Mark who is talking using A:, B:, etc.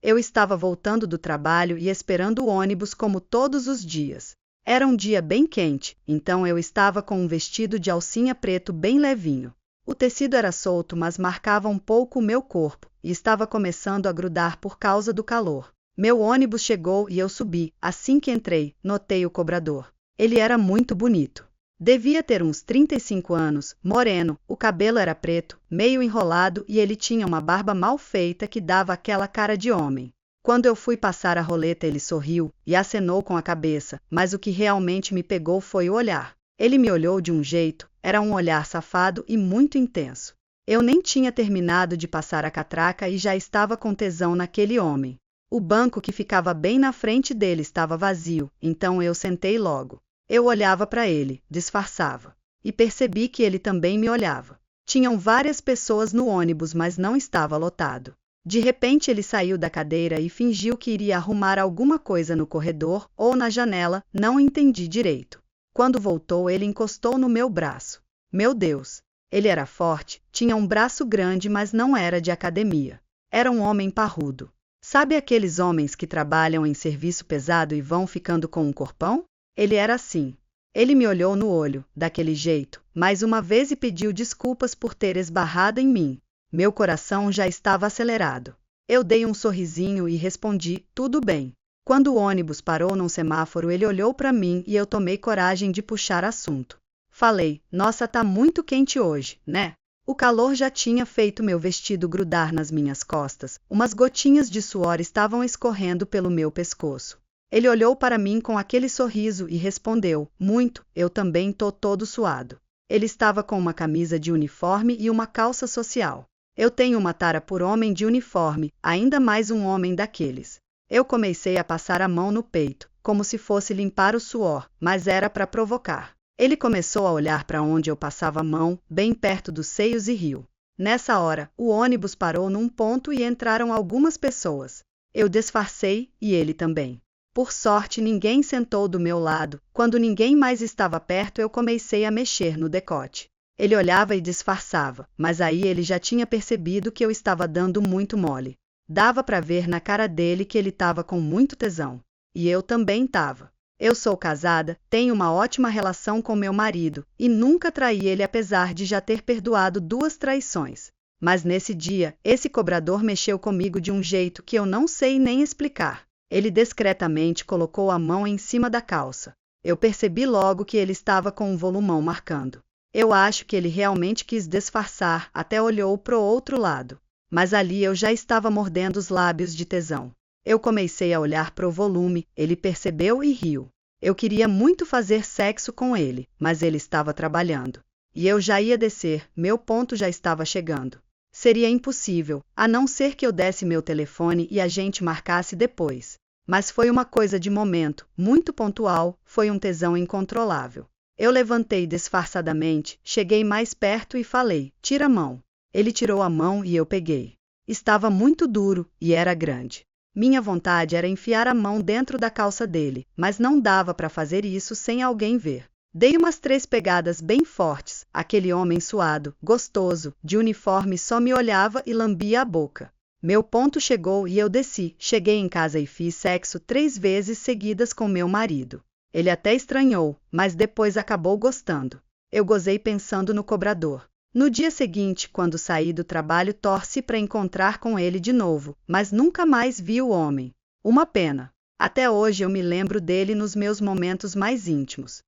A: Eu estava voltando do trabalho e esperando o ônibus como todos os dias. Era um dia bem quente, então eu estava com um vestido de alcinha preto bem levinho. O tecido era solto, mas marcava um pouco o meu corpo, e estava começando a grudar por causa do calor. Meu ônibus chegou e eu subi. Assim que entrei, notei o cobrador. Ele era muito bonito. Devia ter uns 35 anos, moreno, o cabelo era preto, meio enrolado e ele tinha uma barba mal feita que dava aquela cara de homem. Quando eu fui passar a roleta ele sorriu e acenou com a cabeça, mas o que realmente me pegou foi o olhar. Ele me olhou de um jeito, era um olhar safado e muito intenso. Eu nem tinha terminado de passar a catraca e já estava com tesão naquele homem. O banco que ficava bem na frente dele estava vazio, então eu sentei logo. Eu olhava para ele, disfarçava. E percebi que ele também me olhava. Tinham várias pessoas no ônibus, mas não estava lotado. De repente ele saiu da cadeira e fingiu que iria arrumar alguma coisa no corredor ou na janela, não entendi direito. Quando voltou ele encostou no meu braço. Meu Deus! Ele era forte, tinha um braço grande, mas não era de academia. Era um homem parrudo. Sabe aqueles homens que trabalham em serviço pesado e vão ficando com um corpão? Ele era assim. Ele me olhou no olho, daquele jeito, mais uma vez e pediu desculpas por ter esbarrado em mim. Meu coração já estava acelerado. Eu dei um sorrisinho e respondi, tudo bem. Quando o ônibus parou num semáforo, ele olhou para mim e eu tomei coragem de puxar assunto. Falei, nossa, tá muito quente hoje, né? O calor já tinha feito meu vestido grudar nas minhas costas, umas gotinhas de suor estavam escorrendo pelo meu pescoço. Ele olhou para mim com aquele sorriso e respondeu, muito, eu também tô todo suado. Ele estava com uma camisa de uniforme e uma calça social. Eu tenho uma tara por homem de uniforme, ainda mais um homem daqueles. Eu comecei a passar a mão no peito, como se fosse limpar o suor, mas era para provocar. Ele começou a olhar para onde eu passava a mão, bem perto dos seios e riu. Nessa hora, o ônibus parou num ponto e entraram algumas pessoas. Eu disfarcei e ele também. Por sorte, ninguém sentou do meu lado. Quando ninguém mais estava perto, eu comecei a mexer no decote. Ele olhava e disfarçava, mas aí ele já tinha percebido que eu estava dando muito mole. Dava para ver na cara dele que ele estava com muito tesão. E eu também estava. Eu sou casada, tenho uma ótima relação com meu marido, e nunca traí ele apesar de já ter perdoado 2 traições. Mas nesse dia, esse cobrador mexeu comigo de um jeito que eu não sei nem explicar. Ele discretamente colocou a mão em cima da calça. Eu percebi logo que ele estava com um volumão marcando. Eu acho que ele realmente quis disfarçar, até olhou pro outro lado. Mas ali eu já estava mordendo os lábios de tesão. Eu comecei a olhar pro volume, ele percebeu e riu. Eu queria muito fazer sexo com ele, mas ele estava trabalhando. E eu já ia descer, meu ponto já estava chegando. Seria impossível, a não ser que eu desse meu telefone e a gente marcasse depois. Mas foi uma coisa de momento, muito pontual, foi um tesão incontrolável. Eu levantei disfarçadamente, cheguei mais perto e falei, tira a mão. Ele tirou a mão e eu peguei. Estava muito duro e era grande. Minha vontade era enfiar a mão dentro da calça dele, mas não dava para fazer isso sem alguém ver. Dei umas 3 pegadas bem fortes, aquele homem suado, gostoso, de uniforme só me olhava e lambia a boca. Meu ponto chegou e eu desci, cheguei em casa e fiz sexo 3 vezes seguidas com meu marido. Ele até estranhou, mas depois acabou gostando. Eu gozei pensando no cobrador. No dia seguinte, quando saí do trabalho, torci para encontrar com ele de novo, mas nunca mais vi o homem. Uma pena. Até hoje eu me lembro dele nos meus momentos mais íntimos.